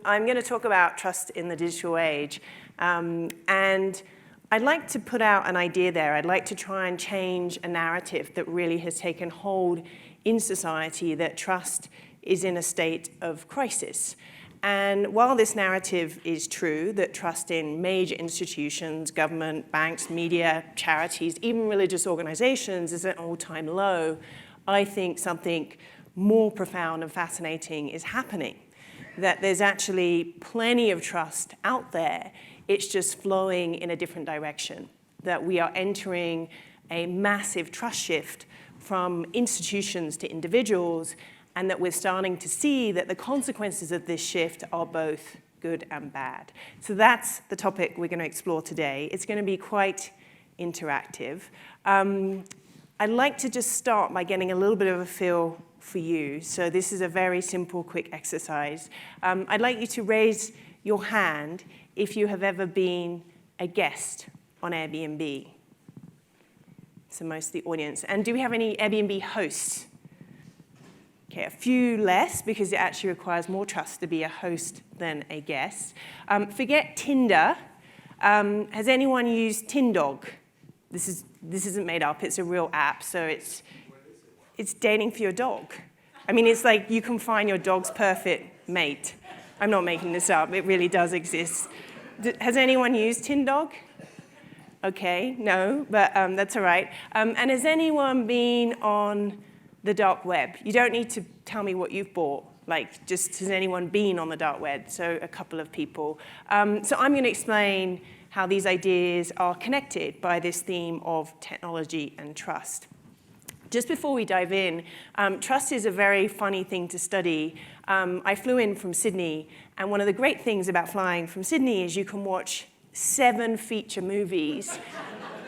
I'm going to talk about trust in the digital age. And I'd like to put out an idea there. I'd like to try and change a narrative that really has taken hold in society, that trust is in a state of crisis. And while this narrative is true, that trust in major institutions, government, banks, media, charities, even religious organizations is at an all-time low, I think something more profound and fascinating is happening. That there's actually plenty of trust out there. It's just flowing in a different direction. That we are entering a massive trust shift from institutions to individuals, and that we're starting to see that the consequences of this shift are both good and bad. So that's the topic we're going to explore today. It's going to be quite interactive. I'd like to just start by getting a little bit of a feel for you. So this is a very simple, quick exercise. I'd like you to raise your hand if you have ever been a guest on Airbnb. So most of the audience. And do we have any Airbnb hosts? Okay, a few less, because it actually requires more trust to be a host than a guest. Forget Tinder. Has anyone used Tindog? This isn't made up. It's a real app, so it's dating for your dog. I mean, it's like you can find your dog's perfect mate. I'm not making this up. It really does exist. Has anyone used Tindog? Okay, no, but that's all right. And has anyone been on the dark web? You don't need to tell me what you've bought. Like, just has anyone been on the dark web? So a couple of people. So I'm going to explain how these ideas are connected by this theme of technology and trust. Just before we dive in, trust is a very funny thing to study. I flew in from Sydney, and one of the great things about flying from Sydney is you can watch 7 feature movies,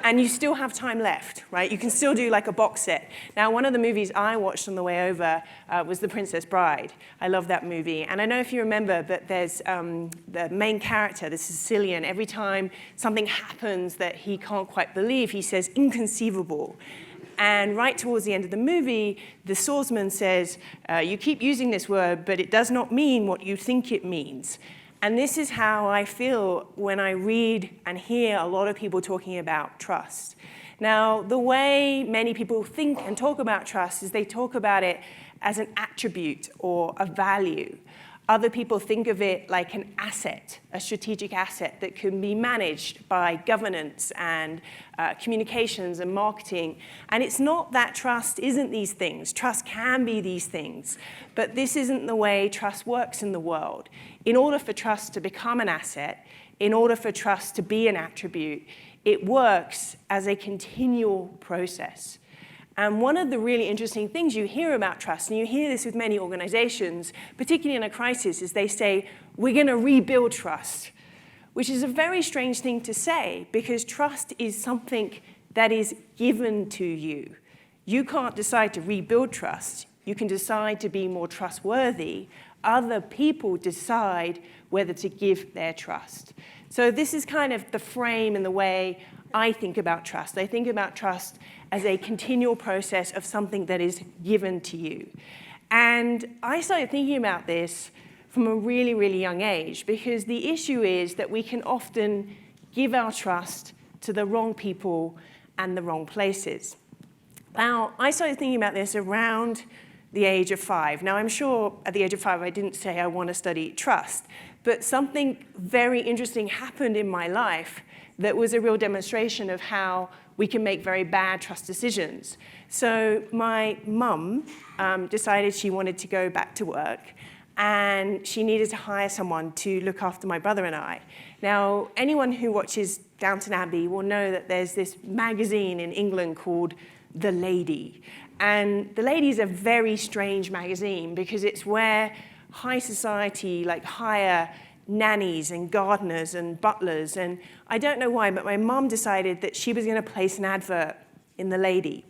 and you still have time left, right? You can still do like a box set. Now, one of the movies I watched on the way over was The Princess Bride. I love that movie. And I know if you remember, but there's the main character, the Sicilian, every time something happens that he can't quite believe, he says, inconceivable. And right towards the end of the movie, the swordsman says, you keep using this word, but it does not mean what you think it means. And this is how I feel when I read and hear a lot of people talking about trust. Now, the way many people think and talk about trust is they talk about it as an attribute or a value. Other people think of it like an asset, a strategic asset that can be managed by governance and communications and marketing. And it's not that trust isn't these things. Trust can be these things. But this isn't the way trust works in the world. In order for trust to become an asset, in order for trust to be an attribute, it works as a continual process. And one of the really interesting things you hear about trust, and you hear this with many organizations, particularly in a crisis, is they say, we're going to rebuild trust, which is a very strange thing to say, because trust is something that is given to you. You can't decide to rebuild trust. You can decide to be more trustworthy. Other people decide whether to give their trust. So this is kind of the frame and the way I think about trust. I think about trust as a continual process of something that is given to you. And I started thinking about this from a really, really young age, because the issue is that we can often give our trust to the wrong people and the wrong places. Now, I started thinking about this around the age of 5. Now, I'm sure at the age of 5, I didn't say I want to study trust, but something very interesting happened in my life that was a real demonstration of how we can make very bad trust decisions. So my mum decided she wanted to go back to work, and she needed to hire someone to look after my brother and I. Now, anyone who watches Downton Abbey will know that there's this magazine in England called The Lady. And The Lady is a very strange magazine because it's where high society, like hire nannies and gardeners and butlers. And I don't know why, but my mom decided that she was going to place an advert in The Lady.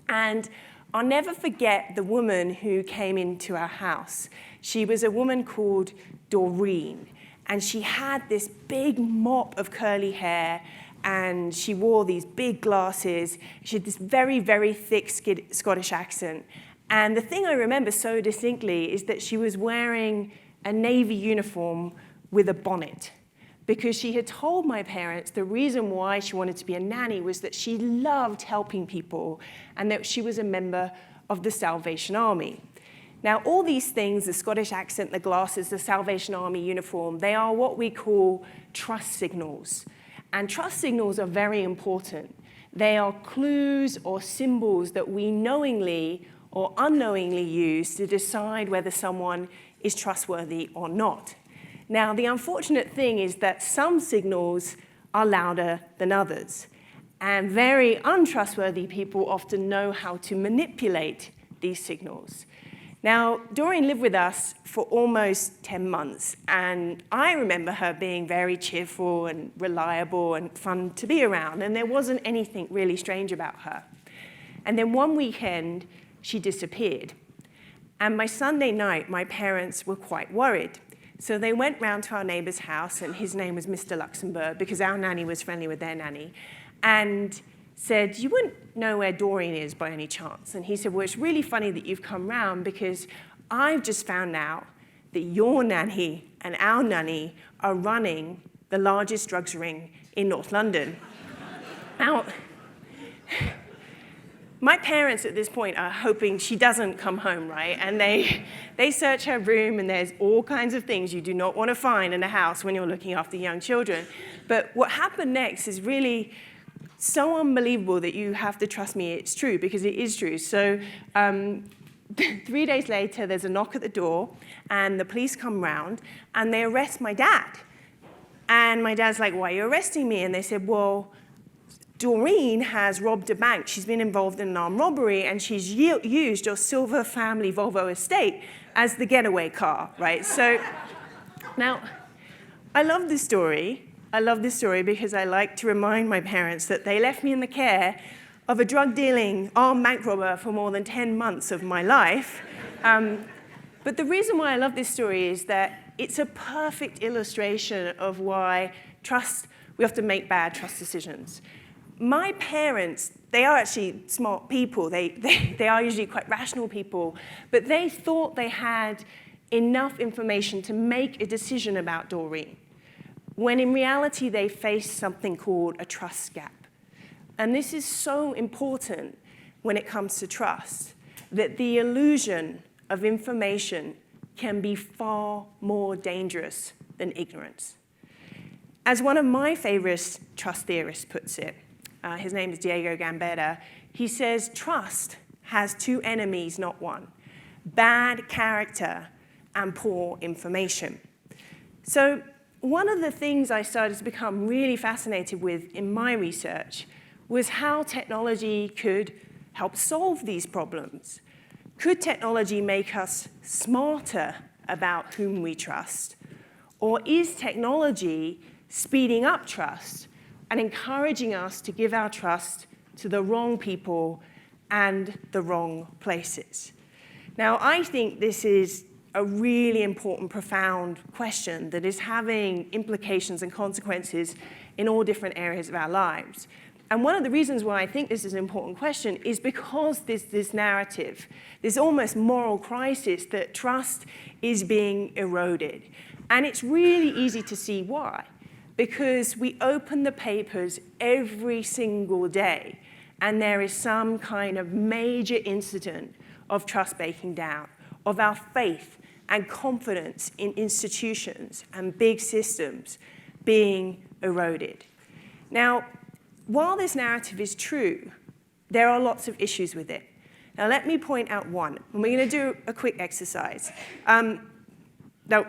And I'll never forget the woman who came into our house. She was a woman called Doreen. And she had this big mop of curly hair, and she wore these big glasses. She had this very, very thick Scottish accent. And the thing I remember so distinctly is that she was wearing a navy uniform with a bonnet, because she had told my parents the reason why she wanted to be a nanny was that she loved helping people and that she was a member of the Salvation Army. Now, all these things, the Scottish accent, the glasses, the Salvation Army uniform, they are what we call trust signals. And trust signals are very important. They are clues or symbols that we knowingly or unknowingly use to decide whether someone is trustworthy or not. Now, the unfortunate thing is that some signals are louder than others. And very untrustworthy people often know how to manipulate these signals. Now, Doreen lived with us for almost 10 months, and I remember her being very cheerful and reliable and fun to be around, and there wasn't anything really strange about her. And then one weekend, she disappeared. And by Sunday night, my parents were quite worried. So they went round to our neighbor's house, and his name was Mr. Luxembourg, because our nanny was friendly with their nanny, and said, "You wouldn't know where Doreen is by any chance?" And he said, "Well, it's really funny that you've come round because I've just found out that your nanny and our nanny are running the largest drugs ring in North London." Now, my parents at this point are hoping she doesn't come home, right? And they search her room, and there's all kinds of things you do not want to find in a house when you're looking after young children. But what happened next is really so unbelievable that you have to trust me it's true, because it is true. So 3 days later, there's a knock at the door, and the police come round, and they arrest my dad. And my dad's like, "Why are you arresting me?" And they said, "Well, Doreen has robbed a bank. She's been involved in an armed robbery, and she's used your silver family Volvo estate as the getaway car," right? So now, I love this story. I love this story because I like to remind my parents that they left me in the care of a drug-dealing armed bank robber for more than 10 months of my life. But the reason why I love this story is that it's a perfect illustration of why we often make bad trust decisions. My parents, they are actually smart people. They are usually quite rational people, but they thought they had enough information to make a decision about Doreen, when in reality they faced something called a trust gap. And this is so important when it comes to trust, that the illusion of information can be far more dangerous than ignorance. As one of my favorite trust theorists puts it, his name is Diego Gambetta, he says, trust has two enemies, not one: bad character and poor information. So one of the things I started to become really fascinated with in my research was how technology could help solve these problems. Could technology make us smarter about whom we trust? Or is technology speeding up trust and encouraging us to give our trust to the wrong people and the wrong places? Now, I think this is a really important, profound question that is having implications and consequences in all different areas of our lives. And one of the reasons why I think this is an important question is because there's this narrative, this almost moral crisis that trust is being eroded. And it's really easy to see why. Because we open the papers every single day, and there is some kind of major incident of trust breaking down, of our faith and confidence in institutions and big systems being eroded. Now, while this narrative is true, there are lots of issues with it. Now, let me point out one, and we're going to do a quick exercise. Now,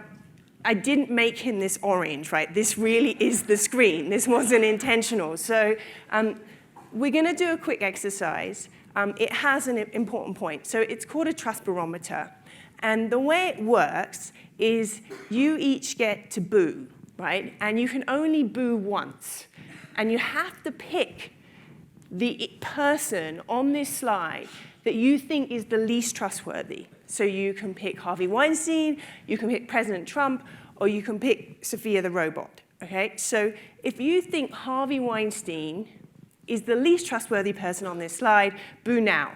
I didn't make him this orange, right? This really is the screen. This wasn't intentional. So we're going to do a quick exercise. It has an important point. So it's called a trust barometer. And the way it works is you each get to boo, right? And you can only boo once. And you have to pick the person on this slide that you think is the least trustworthy. So you can pick Harvey Weinstein, you can pick President Trump, or you can pick Sophia the robot, okay? So if you think Harvey Weinstein is the least trustworthy person on this slide, boo now.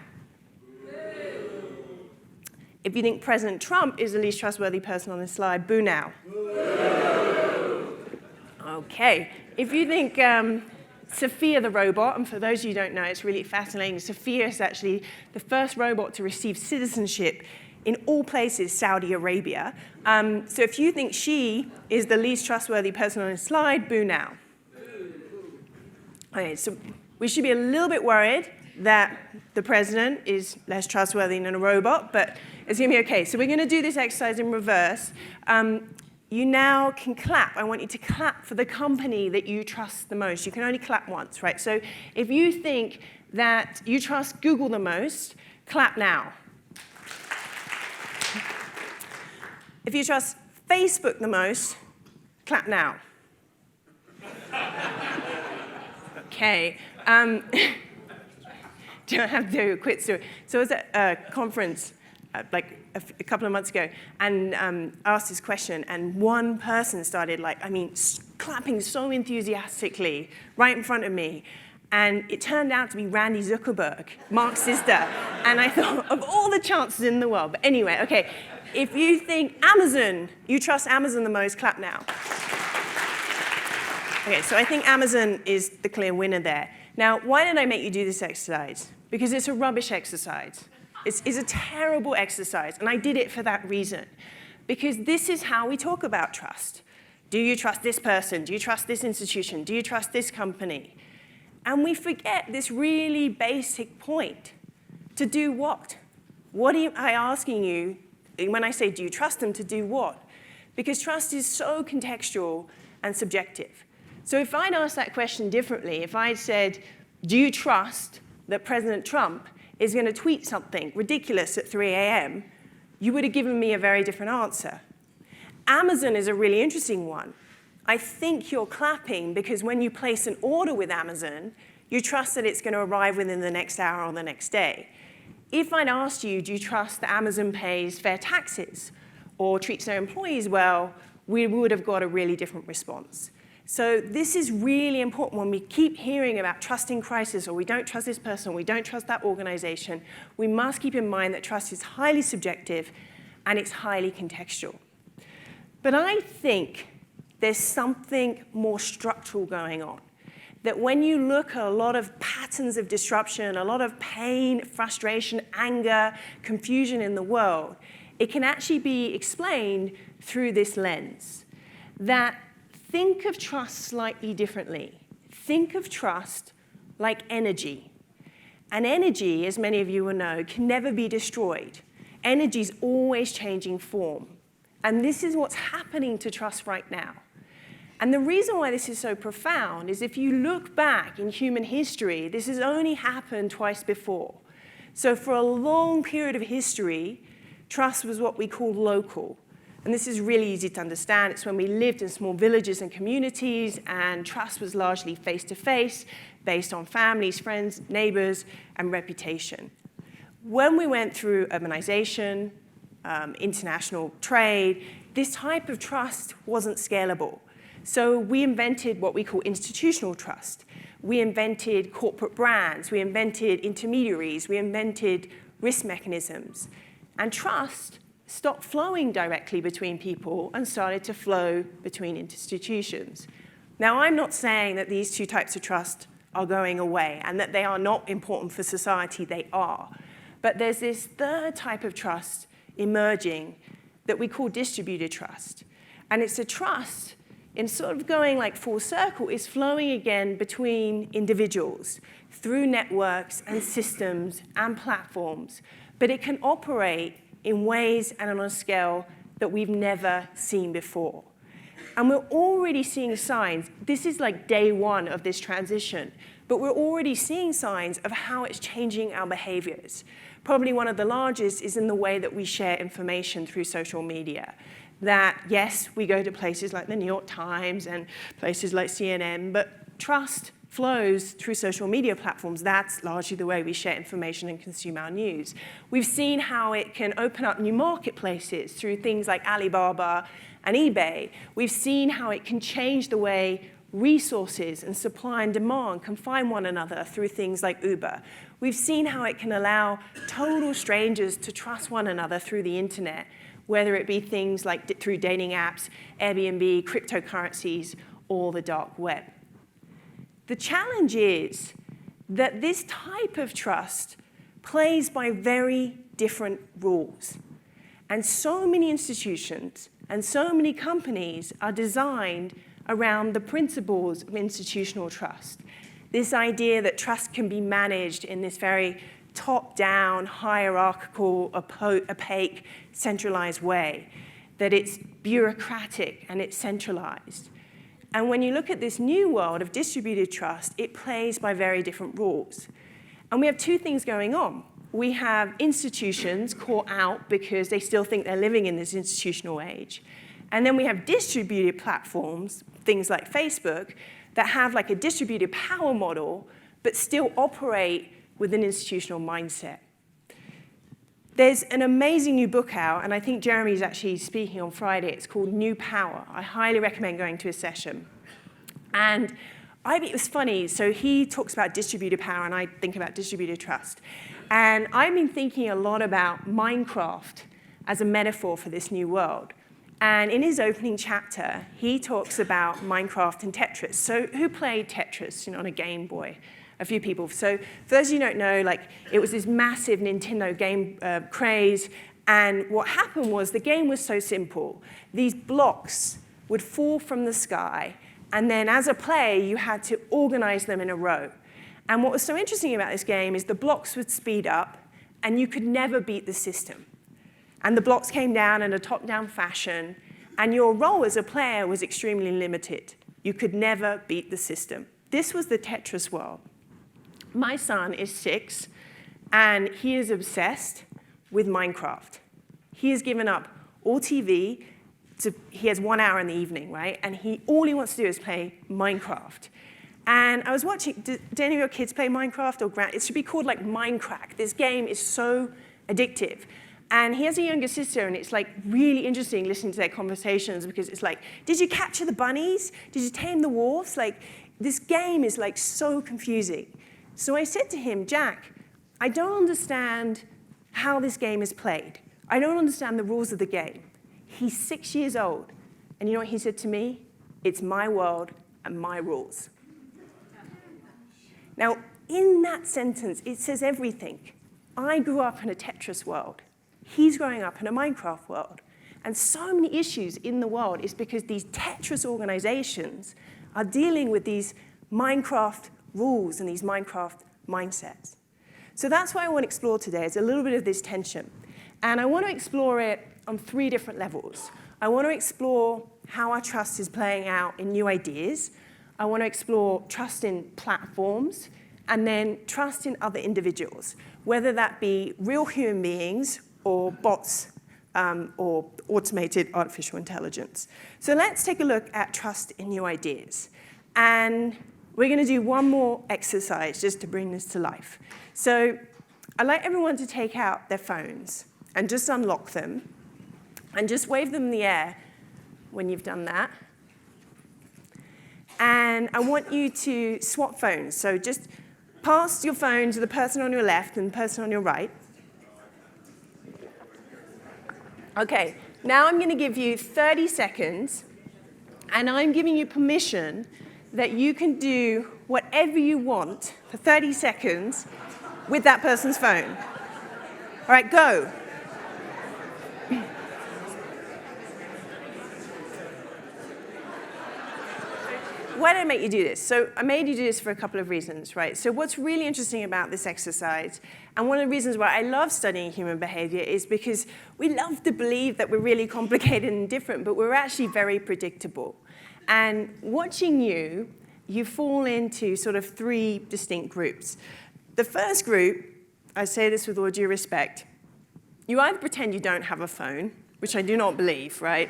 If you think President Trump is the least trustworthy person on this slide, boo now. Okay. If you think Sophia the robot, and for those of you who don't know, it's really fascinating. Sophia is actually the first robot to receive citizenship in all places, Saudi Arabia. So if you think she is the least trustworthy person on this slide, boo now. Okay, so we should be a little bit worried that the president is less trustworthy than a robot, but it's going to be okay. So we're going to do this exercise in reverse. You now can clap. I want you to clap for the company that you trust the most. You can only clap once, right? So if you think that you trust Google the most, clap now. If you trust Facebook the most, clap now. Okay. Do I have to do a quick story? So I was at a conference like a couple of months ago, and asked this question, and one person started clapping so enthusiastically right in front of me. And it turned out to be Randy Zuckerberg, Mark's sister. And I thought, of all the chances in the world. But anyway, okay, if you think Amazon, you trust Amazon the most, clap now. Okay, so I think Amazon is the clear winner there. Now, why did I make you do this exercise? Because it's a rubbish exercise. It's a terrible exercise, and I did it for that reason. Because this is how we talk about trust. Do you trust this person? Do you trust this institution? Do you trust this company? And we forget this really basic point. To do what? What am I asking you when I say do you trust them, to do what? Because trust is so contextual and subjective. So if I'd asked that question differently, if I'd said, do you trust that President Trump is going to tweet something ridiculous at 3 a.m., you would have given me a very different answer. Amazon is a really interesting one. I think you're clapping because when you place an order with Amazon, you trust that it's going to arrive within the next hour or the next day. If I'd asked you, do you trust that Amazon pays fair taxes or treats their employees well, we would have got a really different response. So this is really important when we keep hearing about trust in crisis, or we don't trust this person, or we don't trust that organization. We must keep in mind that trust is highly subjective and it's highly contextual. But I think there's something more structural going on. That when you look at a lot of patterns of disruption, a lot of pain, frustration, anger, confusion in the world, it can actually be explained through this lens. That think of trust slightly differently. Think of trust like energy. And energy, as many of you will know, can never be destroyed. Energy is always changing form. And this is what's happening to trust right now. And the reason why this is so profound is if you look back in human history, this has only happened twice before. So for a long period of history, trust was what we call local. And this is really easy to understand. It's when we lived in small villages and communities, and trust was largely face-to-face, based on families, friends, neighbors, and reputation. When we went through urbanization, international trade, this type of trust wasn't scalable. So we invented what we call institutional trust. We invented corporate brands. We invented intermediaries. We invented risk mechanisms. And trust stopped flowing directly between people and started to flow between institutions. Now, I'm not saying that these two types of trust are going away and that they are not important for society. They are. But there's this third type of trust emerging that we call distributed trust. And it's a trust in sort of going like full circle, is flowing again between individuals through networks and systems and platforms. But it can operate in ways and on a scale that we've never seen before. And we're already seeing signs. This is like day one of this transition. But we're already seeing signs of how it's changing our behaviors. Probably one of the largest is in the way that we share information through social media. That, yes, we go to places like the New York Times and places like CNN, but trust flows through social media platforms. That's largely the way we share information and consume our news. We've seen how it can open up new marketplaces through things like Alibaba and eBay. We've seen how it can change the way resources and supply and demand can find one another through things like Uber. We've seen how it can allow total strangers to trust one another through the internet, whether it be things like through dating apps, Airbnb, cryptocurrencies, or the dark web. The challenge is that this type of trust plays by very different rules. And so many institutions and so many companies are designed around the principles of institutional trust. This idea that trust can be managed in this very top-down, hierarchical, opaque, centralized way, that it's bureaucratic and it's centralized. And when you look at this new world of distributed trust, it plays by very different rules. And we have two things going on. We have institutions caught out because they still think they're living in this institutional age. And then we have distributed platforms, things like Facebook, that have like a distributed power model, but still operate with an institutional mindset. There's an amazing new book out, and I think Jeremy's actually speaking on Friday. It's called New Power. I highly recommend going to a session. And it was funny. So he talks about distributed power, and I think about distributed trust. And I've been thinking a lot about Minecraft as a metaphor for this new world. And in his opening chapter, he talks about Minecraft and Tetris. So who played Tetris, on a Game Boy? A few people. So for those of you who don't know, it was this massive Nintendo game craze. And what happened was the game was so simple. These blocks would fall from the sky. And then as a player, you had to organize them in a row. And what was so interesting about this game is the blocks would speed up, and you could never beat the system. And the blocks came down in a top-down fashion, and your role as a player was extremely limited. You could never beat the system. This was the Tetris world. My son is 6, and he is obsessed with Minecraft. He has given up all TV. He has 1 hour in the evening, right? And all he wants to do is play Minecraft. And I was watching, do any of your kids play Minecraft? It should be called like Minecraft. This game is so addictive. And he has a younger sister, and it's really interesting listening to their conversations, because it's like, did you capture the bunnies? Did you tame the wolves? This game is so confusing. So I said to him, Jack, I don't understand how this game is played. I don't understand the rules of the game. He's 6 years old. And you know what he said to me? It's my world and my rules. Now, in that sentence, it says everything. I grew up in a Tetris world. He's growing up in a Minecraft world. And so many issues in the world is because these Tetris organizations are dealing with these Minecraft rules and these Minecraft mindsets. So that's what I want to explore today, is a little bit of this tension. And I want to explore it on 3 different levels. I want to explore how our trust is playing out in new ideas. I want to explore trust in platforms, and then trust in other individuals, whether that be real human beings or bots or automated artificial intelligence. So let's take a look at trust in new ideas. And we're going to do one more exercise just to bring this to life. So I'd like everyone to take out their phones and just unlock them and just wave them in the air when you've done that. And I want you to swap phones. So just pass your phone to the person on your left and the person on your right. OK, now I'm going to give you 30 seconds. And I'm giving you permission that you can do whatever you want for 30 seconds with that person's phone. All right, go. Why did I make you do this? So I made you do this for a couple of reasons, right? So what's really interesting about this exercise, and one of the reasons why I love studying human behavior, is because we love to believe that we're really complicated and different, but we're actually very predictable. And watching you fall into sort of 3 distinct groups. The first group, I say this with all due respect, you either pretend you don't have a phone, which I do not believe, right?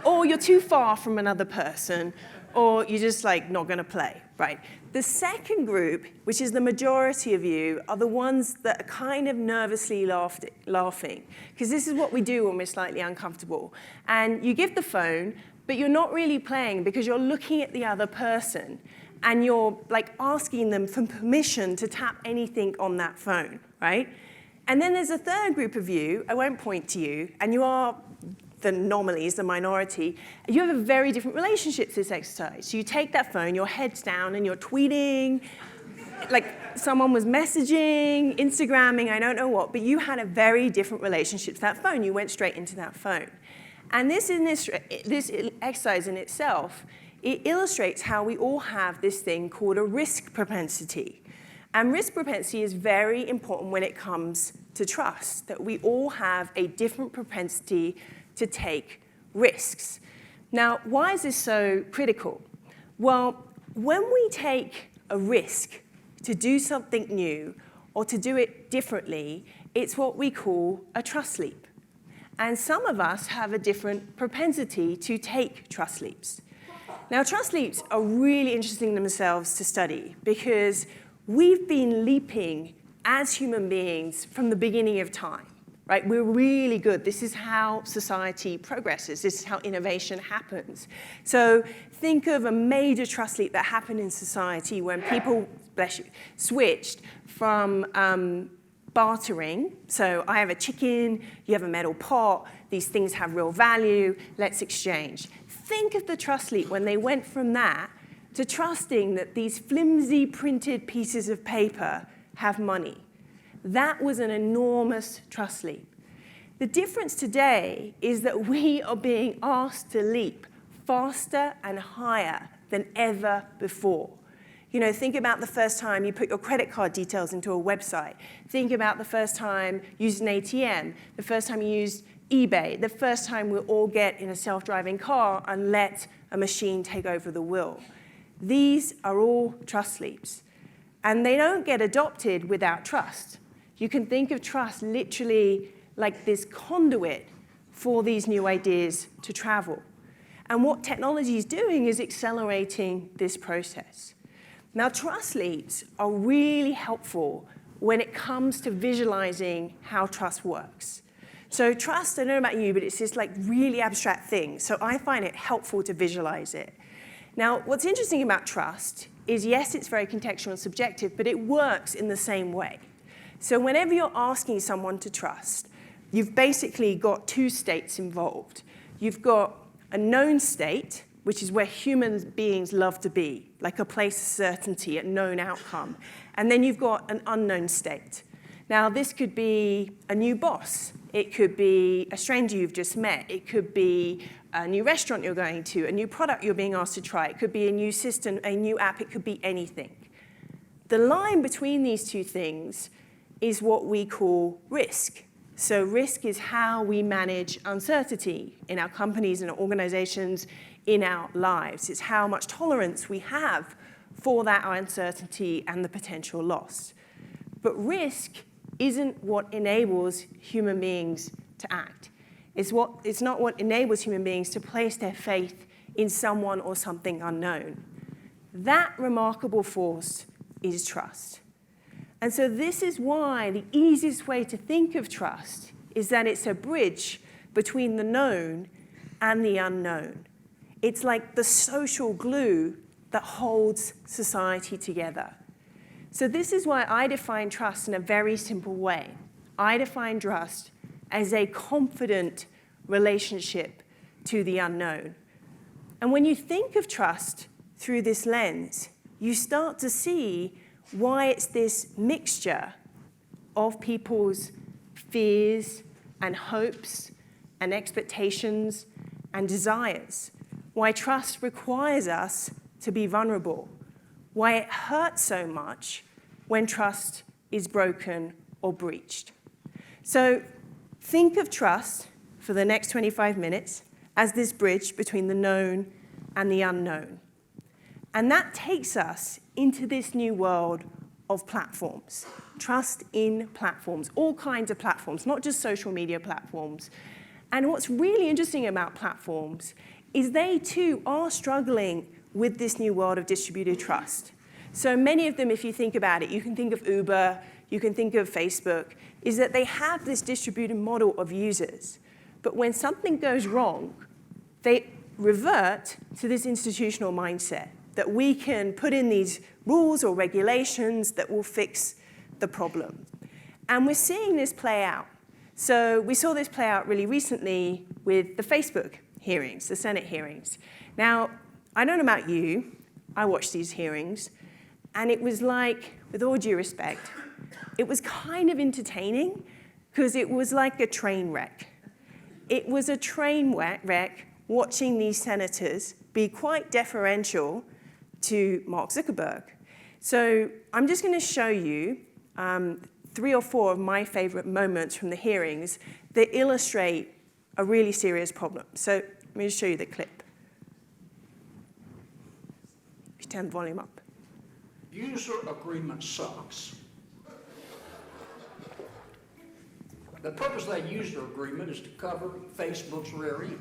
Or you're too far from another person, or you're just not going to play, right? The second group, which is the majority of you, are the ones that are kind of nervously laughing, because this is what we do when we're slightly uncomfortable. And you give the phone, but you're not really playing because you're looking at the other person. and you're like asking them for permission to tap anything on that phone, right? And then there's a third group of you, I won't point to you, and you are the anomalies, the minority, and you have a very different relationship to this exercise. So you take that phone, your head's down, and you're tweeting, like someone was messaging, Instagramming, I don't know what, but you had a very different relationship to that phone. You went straight into that phone. And this exercise in itself, it illustrates how we all have this thing called a risk propensity. And risk propensity is very important when it comes to trust, that we all have a different propensity to take risks. Now, why is this so critical? Well, when we take a risk to do something new or to do it differently, it's what we call a trust leap. And some of us have a different propensity to take trust leaps. Now, trust leaps are really interesting themselves to study because we've been leaping as human beings from the beginning of time, right? We're really good. This is how society progresses. This is how innovation happens. So think of a major trust leap that happened in society when people, bless you, switched from bartering. So I have a chicken, you have a metal pot, these things have real value, let's exchange. Think of the trust leap when they went from that to trusting that these flimsy printed pieces of paper have money. That was an enormous trust leap. The difference today is that we are being asked to leap faster and higher than ever before. You know, think about the first time you put your credit card details into a website. Think about the first time you used an ATM, the first time you used eBay, the first time we all get in a self-driving car and let a machine take over the wheel. These are all trust leaps. And they don't get adopted without trust. You can think of trust literally like this conduit for these new ideas to travel. And what technology is doing is accelerating this process. Now, trust leaps are really helpful when it comes to visualizing how trust works. So trust, I don't know about you, but it's this like really abstract thing. So I find it helpful to visualize it. Now, what's interesting about trust is, yes, it's very contextual and subjective, but it works in the same way. So whenever you're asking someone to trust, you've basically got two states involved. You've got a known state, which is where human beings love to be, like a place of certainty, a known outcome. And then you've got an unknown state. Now, this could be a new boss. It could be a stranger you've just met. It could be a new restaurant you're going to, a new product you're being asked to try. It could be a new system, a new app. It could be anything. The line between these two things is what we call risk. So risk is how we manage uncertainty in our companies and our organizations, in our lives. It's how much tolerance we have for that uncertainty and the potential loss. But risk isn't what enables human beings to act. It's not what enables human beings to place their faith in someone or something unknown. That remarkable force is trust. And so this is why the easiest way to think of trust is that it's a bridge between the known and the unknown. It's like the social glue that holds society together. So this is why I define trust in a very simple way. I define trust as a confident relationship to the unknown. And when you think of trust through this lens, you start to see why it's this mixture of people's fears and hopes and expectations and desires. Why trust requires us to be vulnerable. Why it hurts so much when trust is broken or breached. So think of trust for the next 25 minutes as this bridge between the known and the unknown. And that takes us into this new world of platforms. Trust in platforms, all kinds of platforms, not just social media platforms. And what's really interesting about platforms is they too are struggling with this new world of distributed trust. So many of them, if you think about it, you can think of Uber, you can think of Facebook, is that they have this distributed model of users. But when something goes wrong, they revert to this institutional mindset. that we can put in these rules or regulations that will fix the problem. And we're seeing this play out. So we saw this play out really recently with the Facebook hearings, the Senate hearings. Now, I don't know about you, I watched these hearings, and it was like, with all due respect, it was kind of entertaining because it was like a train wreck. It was a train wreck watching these senators be quite deferential to Mark Zuckerberg. So I'm just going to show you 3 or 4 of my favorite moments from the hearings that illustrate a really serious problem. So let me just show you the clip. If you turn the volume up. User agreement sucks. The purpose of that user agreement is to cover Facebook's rear end.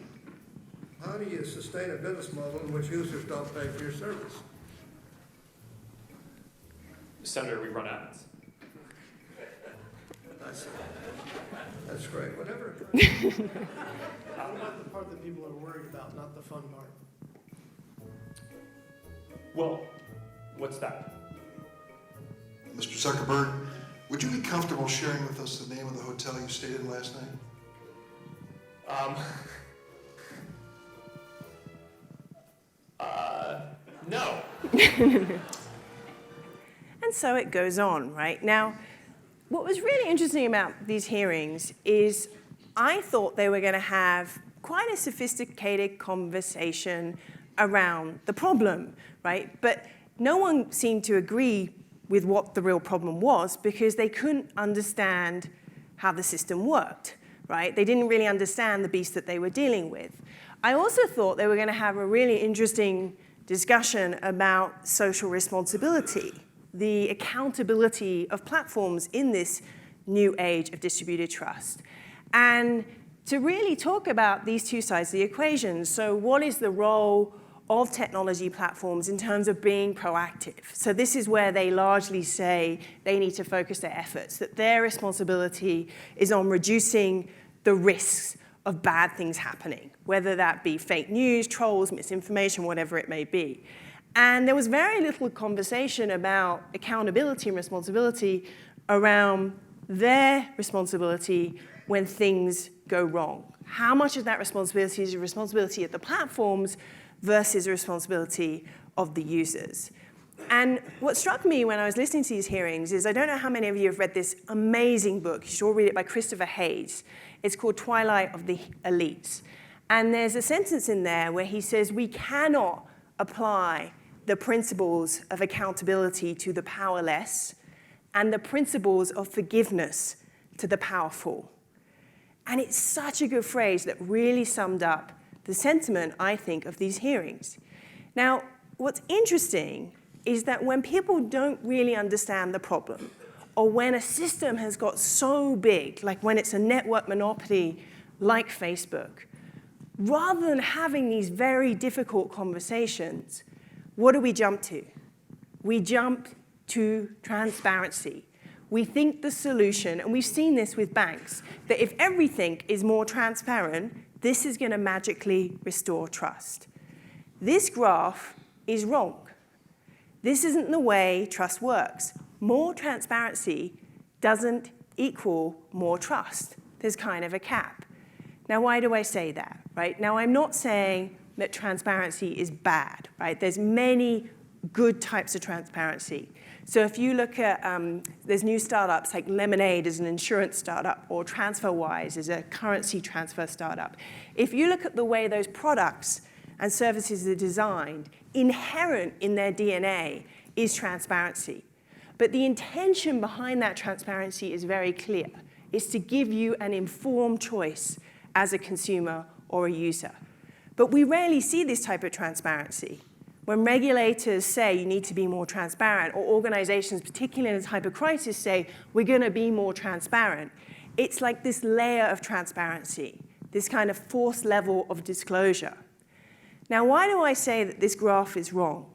How do you sustain a business model in which users don't pay for your service? Senator, we run ads. That's great, whatever. What about the part that people are worried about, not the fun part? Well, what's that? Mr. Zuckerberg, would you be comfortable sharing with us the name of the hotel you stayed in last night? No. And so it goes on, right? Now, what was really interesting about these hearings is I thought they were going to have quite a sophisticated conversation around the problem, right? But no one seemed to agree with what the real problem was because they couldn't understand how the system worked, right? They didn't really understand the beast that they were dealing with. I also thought they were going to have a really interesting discussion about social responsibility, the accountability of platforms in this new age of distributed trust, and to really talk about these two sides of the equation. So what is the role of technology platforms in terms of being proactive? So this is where they largely say they need to focus their efforts, that their responsibility is on reducing the risks of bad things happening, whether that be fake news, trolls, misinformation, whatever it may be. And there was very little conversation about accountability and responsibility around their responsibility when things go wrong. How much of that responsibility is a responsibility of the platforms versus a responsibility of the users? And what struck me when I was listening to these hearings is, I don't know how many of you have read this amazing book. You should all read it, by Christopher Hayes. It's called Twilight of the Elites. And there's a sentence in there where he says, we cannot apply the principles of accountability to the powerless and the principles of forgiveness to the powerful. And it's such a good phrase that really summed up the sentiment, I think, of these hearings. Now, what's interesting is that when people don't really understand the problem, or when a system has got so big, like when it's a network monopoly like Facebook, rather than having these very difficult conversations, what do we jump to? We jump to transparency. We think the solution, and we've seen this with banks, that if everything is more transparent, this is going to magically restore trust. This graph is wrong. This isn't the way trust works. More transparency doesn't equal more trust. There's kind of a cap. Now, why do I say that, right? Now, I'm not saying that transparency is bad, right? There's many good types of transparency. So if you look at, there's new startups like Lemonade is an insurance startup, or TransferWise is a currency transfer startup. If you look at the way those products and services are designed, inherent in their DNA is transparency. But the intention behind that transparency is very clear. It's to give you an informed choice as a consumer or a user. But we rarely see this type of transparency. When regulators say you need to be more transparent, or organizations, particularly in a type of crisis, say we're going to be more transparent, it's like this layer of transparency, this kind of forced level of disclosure. Now, why do I say that this graph is wrong?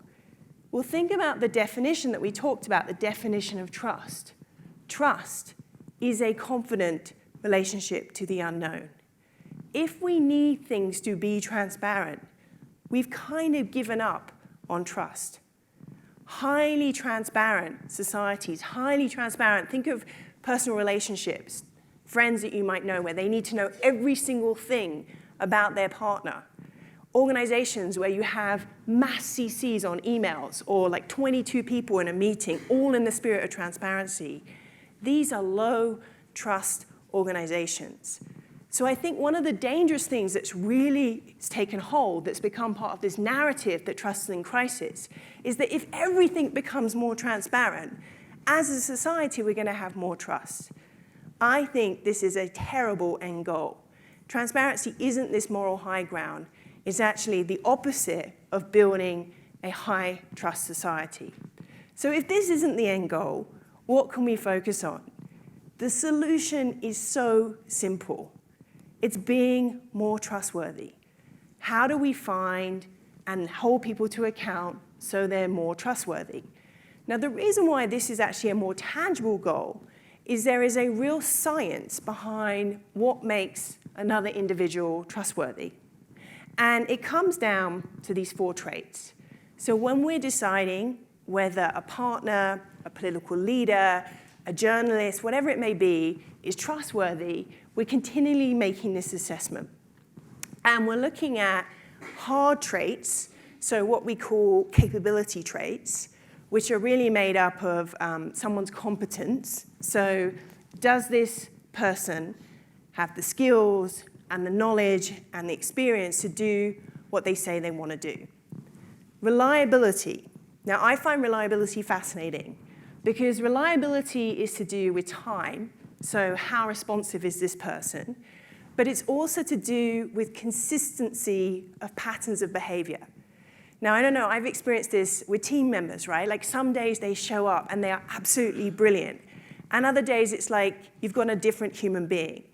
Well, think about the definition that we talked about, the definition of trust. Trust is a confident relationship to the unknown. If we need things to be transparent, we've kind of given up on trust. Highly transparent societies, highly transparent. Think of personal relationships, friends that you might know where they need to know every single thing about their partner. Organizations where you have mass CCs on emails or like 22 people in a meeting, all in the spirit of transparency. These are low trust organizations. So I think one of the dangerous things that's really taken hold, that's become part of this narrative that trust is in crisis, is that if everything becomes more transparent, as a society, we're going to have more trust. I think this is a terrible end goal. Transparency isn't this moral high ground. It's actually the opposite of building a high trust society. So if this isn't the end goal, what can we focus on? The solution is so simple. It's being more trustworthy. How do we find and hold people to account so they're more trustworthy? Now, the reason why this is actually a more tangible goal is there is a real science behind what makes another individual trustworthy. And it comes down to these 4 traits. So when we're deciding whether a partner, a political leader, a journalist, whatever it may be, is trustworthy, we're continually making this assessment. And we're looking at hard traits, so what we call capability traits, which are really made up of someone's competence. So does this person have the skills and the knowledge and the experience to do what they say they want to do? Reliability. Now, I find reliability fascinating because reliability is to do with time. So how responsive is this person? But it's also to do with consistency of patterns of behavior. Now, I don't know, I've experienced this with team members, right? Like some days they show up and they are absolutely brilliant. And other days it's like you've got a different human being.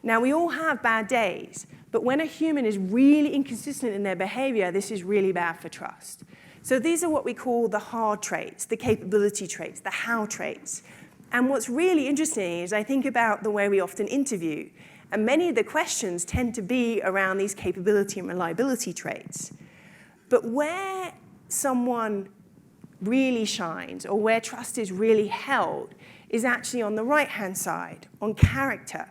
Now, we all have bad days, but when a human is really inconsistent in their behavior, this is really bad for trust. So these are what we call the hard traits, the capability traits, the how traits. And what's really interesting is I think about the way we often interview, and many of the questions tend to be around these capability and reliability traits. But where someone really shines, or where trust is really held, is actually on the right-hand side, on character.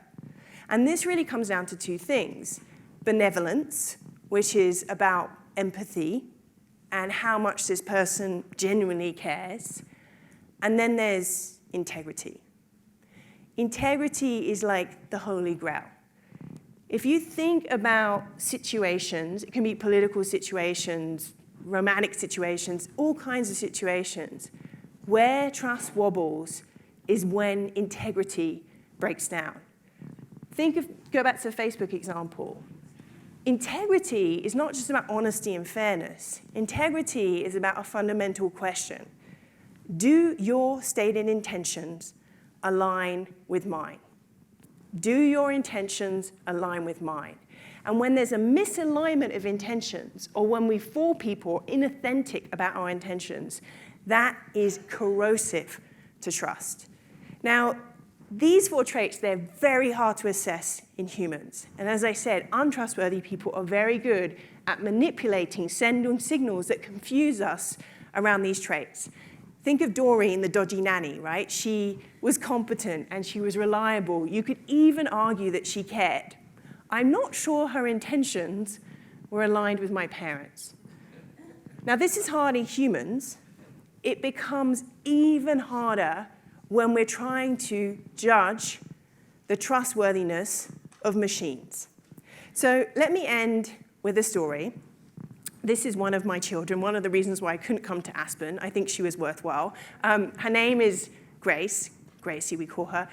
And this really comes down to 2 things. Benevolence, which is about empathy, and how much this person genuinely cares. And then there's integrity. Integrity is like the holy grail. If you think about situations, it can be political situations, romantic situations, all kinds of situations, where trust wobbles is when integrity breaks down. Go back to the Facebook example. Integrity is not just about honesty and fairness. Integrity is about a fundamental question. Do your stated intentions align with mine? Do your intentions align with mine? And when there's a misalignment of intentions, or when we fool people or inauthentic about our intentions, that is corrosive to trust. Now, these 4 traits, they're very hard to assess in humans. And as I said, untrustworthy people are very good at manipulating, sending signals that confuse us around these traits. Think of Doreen, the dodgy nanny, right? She was competent and she was reliable. You could even argue that she cared. I'm not sure her intentions were aligned with my parents. Now, this is hard in humans. It becomes even harder when we're trying to judge the trustworthiness of machines. So let me end with a story. This is one of my children, one of the reasons why I couldn't come to Aspen. I think she was worthwhile. Her name is Grace. Gracie, we call her.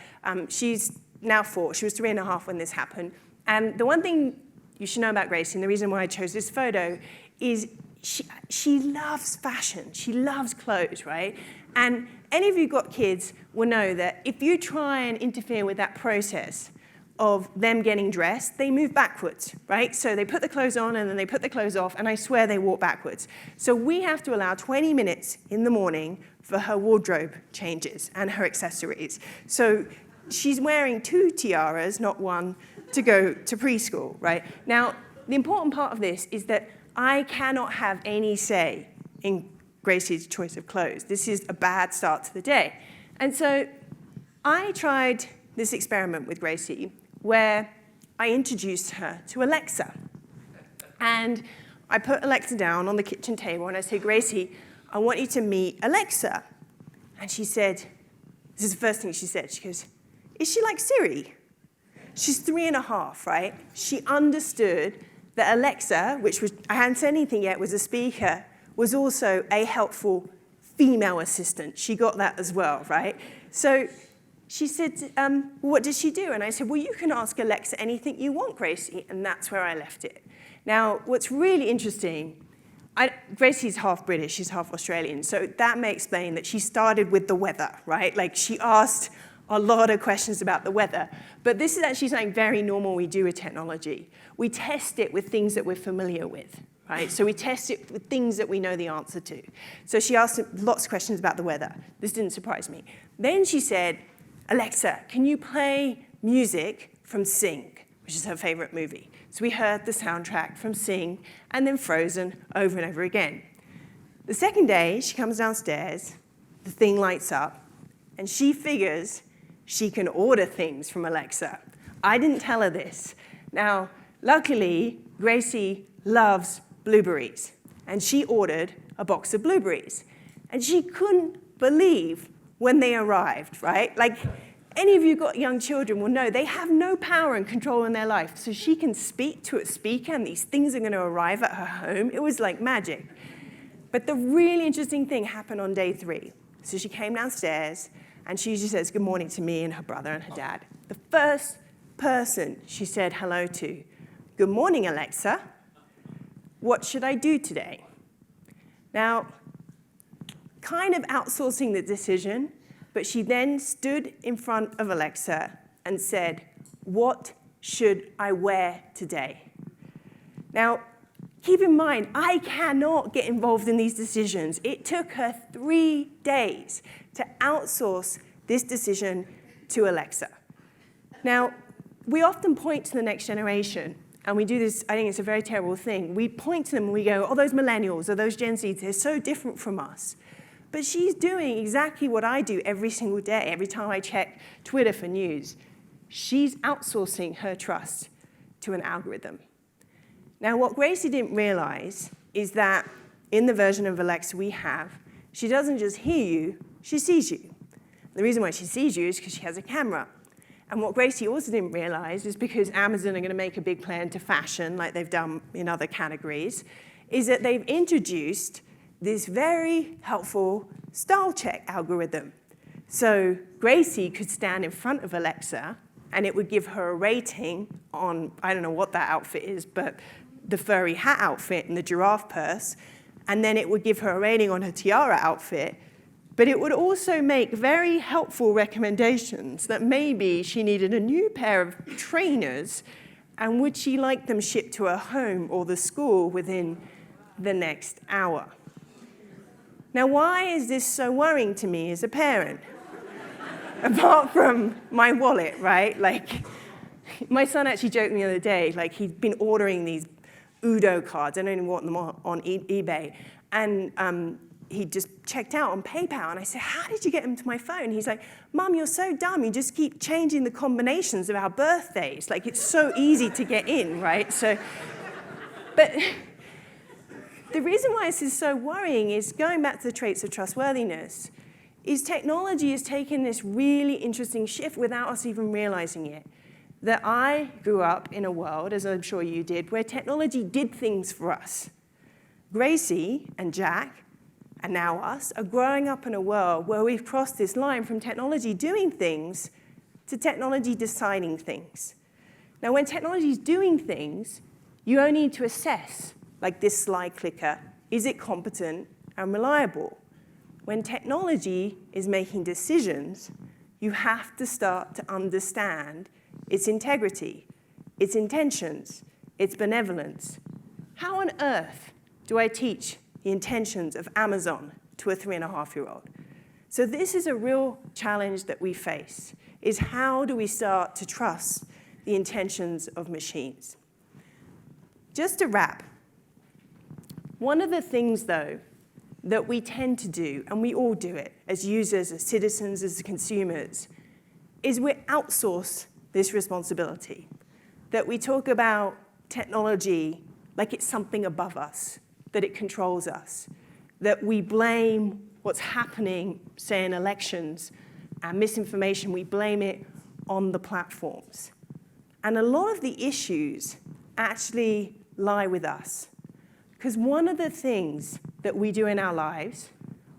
She's now 4. She was 3.5 when this happened. And the one thing you should know about Gracie, and the reason why I chose this photo, is she loves fashion. She loves clothes, right? And any of you got kids will know that if you try and interfere with that process of them getting dressed, they move backwards, right? So they put the clothes on and then they put the clothes off, and I swear they walk backwards. So we have to allow 20 minutes in the morning for her wardrobe changes and her accessories. So she's wearing 2 tiaras, not 1, to go to preschool, right? Now, the important part of this is that I cannot have any say in Gracie's choice of clothes. This is a bad start to the day. And so I tried this experiment with Gracie where I introduced her to Alexa. And I put Alexa down on the kitchen table and I said, Gracie, I want you to meet Alexa. And she said, this is the first thing she said, she goes, is she like Siri? She's 3.5, right? She understood that Alexa, which was, I hadn't said anything yet, was a speaker, was also a helpful female assistant. She got that as well, right? So she said, well, what does she do? And I said, well, you can ask Alexa anything you want, Gracie. And that's where I left it. Now, what's really interesting, Gracie's half British, she's half Australian, so that may explain that she started with the weather, right? Like, she asked a lot of questions about the weather. But this is actually something very normal we do with technology. We test it with things that we're familiar with, right? So we test it with things that we know the answer to. So she asked lots of questions about the weather. This didn't surprise me. Then she said, Alexa, can you play music from Sing, which is her favorite movie? So we heard the soundtrack from Sing and then Frozen over and over again. The second day, she comes downstairs, the thing lights up, and she figures she can order things from Alexa. I didn't tell her this. Now, luckily, Gracie loves blueberries, and she ordered a box of blueberries. And she couldn't believe when they arrived, right? Like, any of you got young children will know they have no power and control in their life. So she can speak to a speaker, and these things are going to arrive at her home. It was like magic. But the really interesting thing happened on day 3. So she came downstairs, and she usually says good morning to me and her brother and her dad. The first person she said hello to, good morning, Alexa. What should I do today? Now, kind of outsourcing the decision, but she then stood in front of Alexa and said, what should I wear today? Now, keep in mind, I cannot get involved in these decisions. It took her 3 days to outsource this decision to Alexa. Now, we often point to the next generation, and we do this, I think it's a very terrible thing. We point to them and we go, oh, those millennials or those Gen Zs, they're so different from us. But she's doing exactly what I do every single day, every time I check Twitter for news. She's outsourcing her trust to an algorithm. Now, what Gracie didn't realize is that in the version of Alexa we have, she doesn't just hear you, she sees you. The reason why she sees you is because she has a camera. And what Gracie also didn't realize is because Amazon are going to make a big play into fashion, like they've done in other categories, is that they've introduced this very helpful style check algorithm. So Gracie could stand in front of Alexa, and it would give her a rating on, I don't know what that outfit is, but the furry hat outfit and the giraffe purse, and then it would give her a rating on her tiara outfit, but it would also make very helpful recommendations that maybe she needed a new pair of trainers, and would she like them shipped to her home or the school within the next hour. Now, why is this so worrying to me as a parent? Apart from my wallet, right? Like, my son actually joked the other day, like he'd been ordering these Udo cards, I don't even want them on eBay, and he just checked out on PayPal, and I said, how did you get them to my phone? He's like, Mom, you're so dumb, you just keep changing the combinations of our birthdays. Like, it's so easy to get in, right? So, but the reason why this is so worrying is, going back to the traits of trustworthiness, is technology has taken this really interesting shift without us even realizing it. That I grew up in a world, as I'm sure you did, where technology did things for us. Gracie and Jack, and now us, are growing up in a world where we've crossed this line from technology doing things to technology deciding things. Now, when technology is doing things, you only need to assess, like this slide clicker, is it competent and reliable? When technology is making decisions, you have to start to understand its integrity, its intentions, its benevolence. How on earth do I teach the intentions of Amazon to a 3.5-year-old? So this is a real challenge that we face, is how do we start to trust the intentions of machines? Just to wrap, one of the things, though, that we tend to do, and we all do it as users, as citizens, as consumers, is we outsource this responsibility. That we talk about technology like it's something above us, that it controls us, that we blame what's happening, say in elections, and misinformation, we blame it on the platforms. And a lot of the issues actually lie with us. Because one of the things that we do in our lives,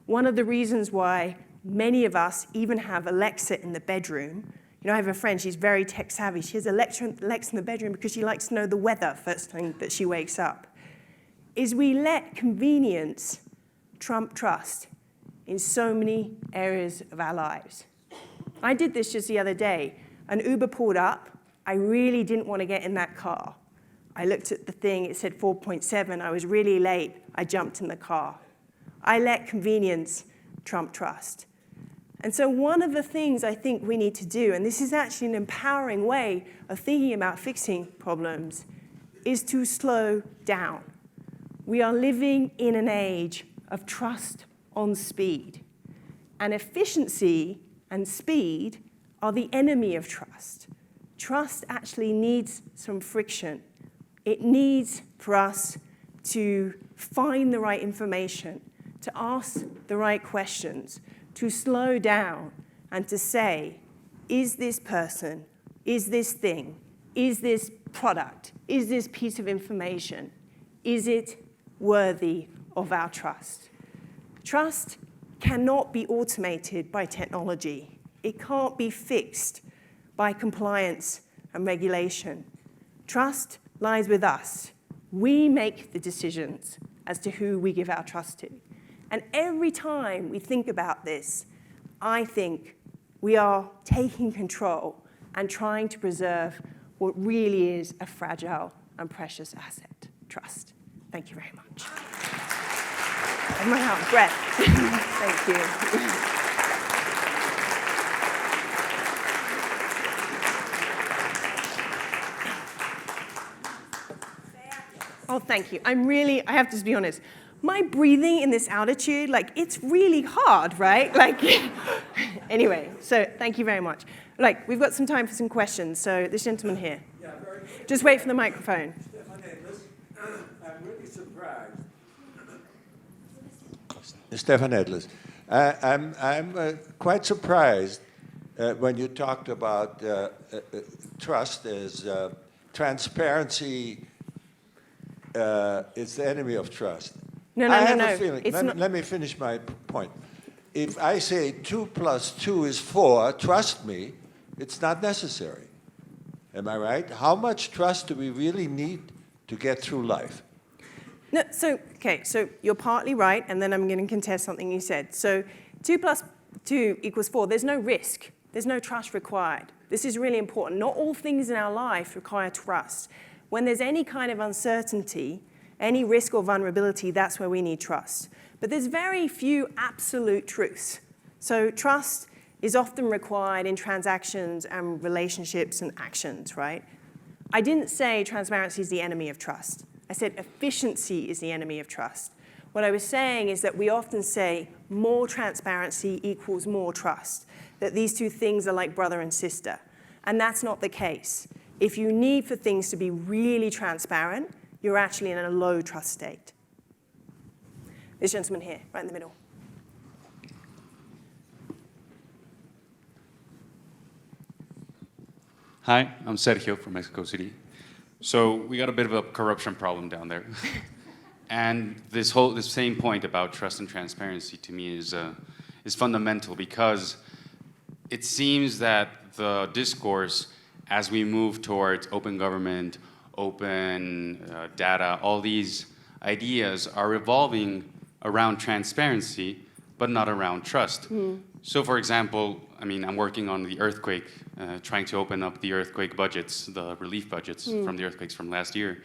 one of the reasons why many of us even have Alexa in the bedroom, you know, I have a friend, she's very tech savvy. She has Alexa in the bedroom because she likes to know the weather first thing that she wakes up, is we let convenience trump trust in so many areas of our lives. I did this just the other day. An Uber pulled up. I really didn't want to get in that car. I looked at the thing, it said 4.7. I was really late. I jumped in the car. I let convenience trump trust. And so one of the things I think we need to do, and this is actually an empowering way of thinking about fixing problems, is to slow down. We are living in an age of trust on speed. And efficiency and speed are the enemy of trust. Trust actually needs some friction. It needs for us to find the right information, to ask the right questions, to slow down and to say, is this person, is this thing, is this product, is this piece of information, is it worthy of our trust? Trust cannot be automated by technology. It can't be fixed by compliance and regulation. Trust lies with us. We make the decisions as to who we give our trust to. And every time we think about this, I think we are taking control and trying to preserve what really is a fragile and precious asset, trust. Thank you very much. I'm running out of breath. Thank you. Oh, thank you. I have to be honest. My breathing in this altitude, like, it's really hard, right? Like, anyway, so thank you very much. Like, we've got some time for some questions. So this gentleman here. Yeah, very good. Just wait for the microphone. I'm really surprised. Stefan Edlis. I'm quite surprised when you talked about trust as transparency is the enemy of trust. No. I have a feeling. Let me finish my point. If I say 2 + 2 is 4, trust me, it's not necessary. Am I right? How much trust do we really need to get through life? No, so you're partly right, and then I'm going to contest something you said. So 2 + 2 = 4. There's no risk. There's no trust required. This is really important. Not all things in our life require trust. When there's any kind of uncertainty, any risk or vulnerability, that's where we need trust. But there's very few absolute truths. So trust is often required in transactions and relationships and actions, right? I didn't say transparency is the enemy of trust. I said efficiency is the enemy of trust. What I was saying is that we often say more transparency equals more trust, that these two things are like brother and sister. And that's not the case. If you need for things to be really transparent, you're actually in a low trust state. This gentleman here, right in the middle. Hi, I'm Sergio from Mexico City. So we got a bit of a corruption problem down there. And this same point about trust and transparency to me is fundamental, because it seems that the discourse, as we move towards open government, open data, all these ideas are revolving around transparency, but not around trust. So for example, I mean, I'm working on the earthquake, trying to open up the earthquake budgets, the relief budgets from the earthquakes from last year.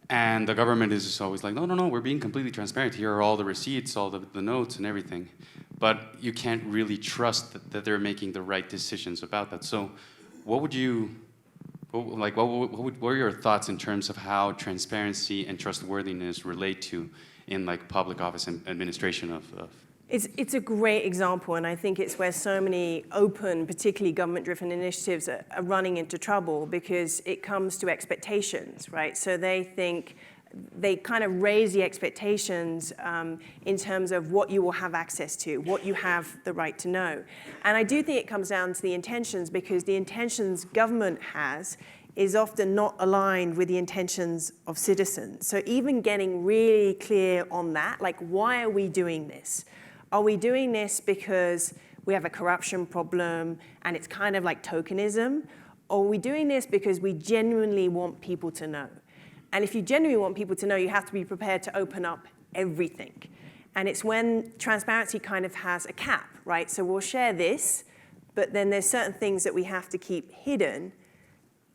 And the government is just always like, no, we're being completely transparent. Here are all the receipts, all the notes and everything. But you can't really trust that they're making the right decisions about that. So what were your thoughts in terms of how transparency and trustworthiness relate to in like public office and administration of It's a great example, and I think it's where so many open, particularly government-driven initiatives are running into trouble because it comes to expectations, right? So they kind of raise the expectations in terms of what you will have access to, what you have the right to know. And I do think it comes down to the intentions, because the intentions government has is often not aligned with the intentions of citizens. So even getting really clear on that, like, why are we doing this? Are we doing this because we have a corruption problem and it's kind of like tokenism? Or are we doing this because we genuinely want people to know? And if you genuinely want people to know, you have to be prepared to open up everything. And it's when transparency kind of has a cap, right? So we'll share this, but then there's certain things that we have to keep hidden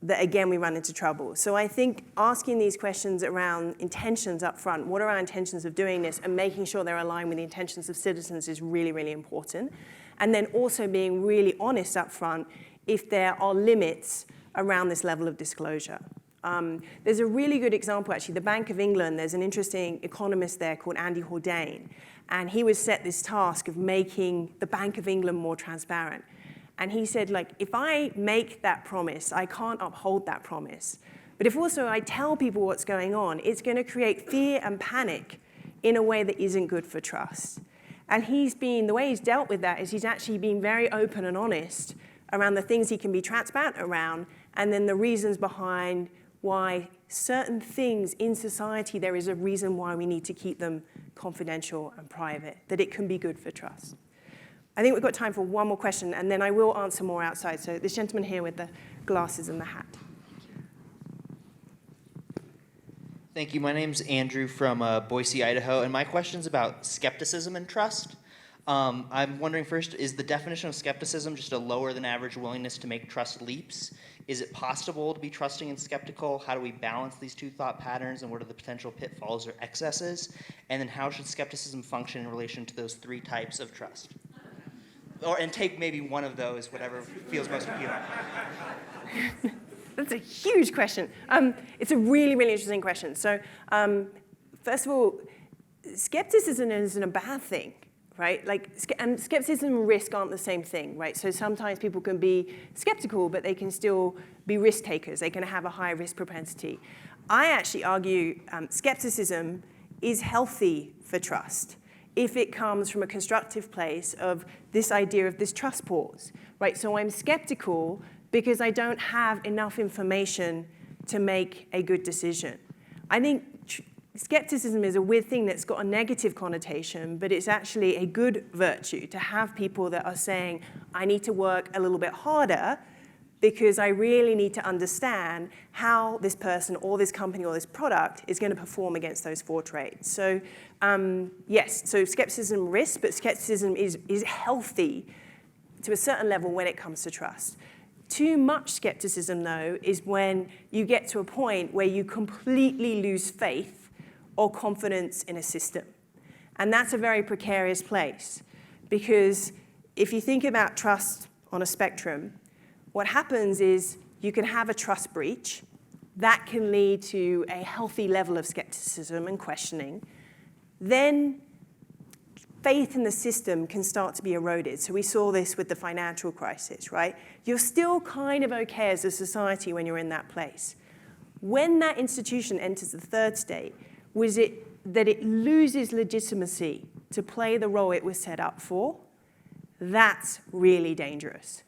that, again, we run into trouble. So I think asking these questions around intentions up front, what are our intentions of doing this, and making sure they're aligned with the intentions of citizens is really, really important. And then also being really honest up front if there are limits around this level of disclosure. There's a really good example, actually. The Bank of England, there's an interesting economist there called Andy Haldane, and he was set this task of making the Bank of England more transparent. And he said, like, if I make that promise, I can't uphold that promise. But if also I tell people what's going on, it's going to create fear and panic in a way that isn't good for trust. And the way he's dealt with that is he's actually been very open and honest around the things he can be transparent around, and then the reasons behind why certain things in society, there is a reason why we need to keep them confidential and private, that it can be good for trust. I think we've got time for one more question, and then I will answer more outside. So this gentleman here with the glasses and the hat. Thank you. My name's Andrew from Boise, Idaho, and my question's about skepticism and trust. I'm wondering first, is the definition of skepticism just a lower than average willingness to make trust leaps? Is it possible to be trusting and skeptical? How do we balance these two thought patterns, and what are the potential pitfalls or excesses? And then how should skepticism function in relation to those three types of trust? And take maybe one of those, whatever feels most appealing. That's a huge question. It's a really, really interesting question. So first of all, skepticism isn't a bad thing, right? And skepticism and risk aren't the same thing, right? So sometimes people can be skeptical, but they can still be risk takers. They can have a high risk propensity. I actually argue skepticism is healthy for trust if it comes from a constructive place of this idea of this trust pause, right? So I'm skeptical because I don't have enough information to make a good decision. I think skepticism is a weird thing that's got a negative connotation, but it's actually a good virtue to have people that are saying, I need to work a little bit harder because I really need to understand how this person or this company or this product is going to perform against those four traits. So yes, so skepticism risks, but skepticism is healthy to a certain level when it comes to trust. Too much skepticism, though, is when you get to a point where you completely lose faith or confidence in a system. And that's a very precarious place, because if you think about trust on a spectrum, what happens is you can have a trust breach. That can lead to a healthy level of skepticism and questioning. Then faith in the system can start to be eroded. So we saw this with the financial crisis, right? You're still kind of okay as a society when you're in that place. When that institution enters the third state, was it that it loses legitimacy to play the role it was set up for? That's really dangerous.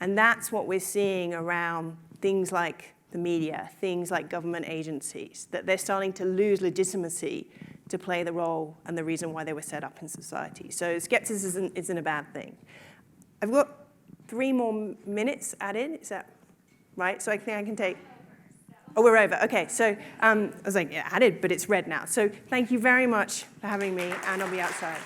And that's what we're seeing around things like the media, things like government agencies, that they're starting to lose legitimacy to play the role and the reason why they were set up in society. So skepticism isn't a bad thing. I've got 3 more minutes added, is that right? So I think I can take, oh, we're over, okay. So I was like, yeah, added, but it's red now. So thank you very much for having me, and I'll be outside.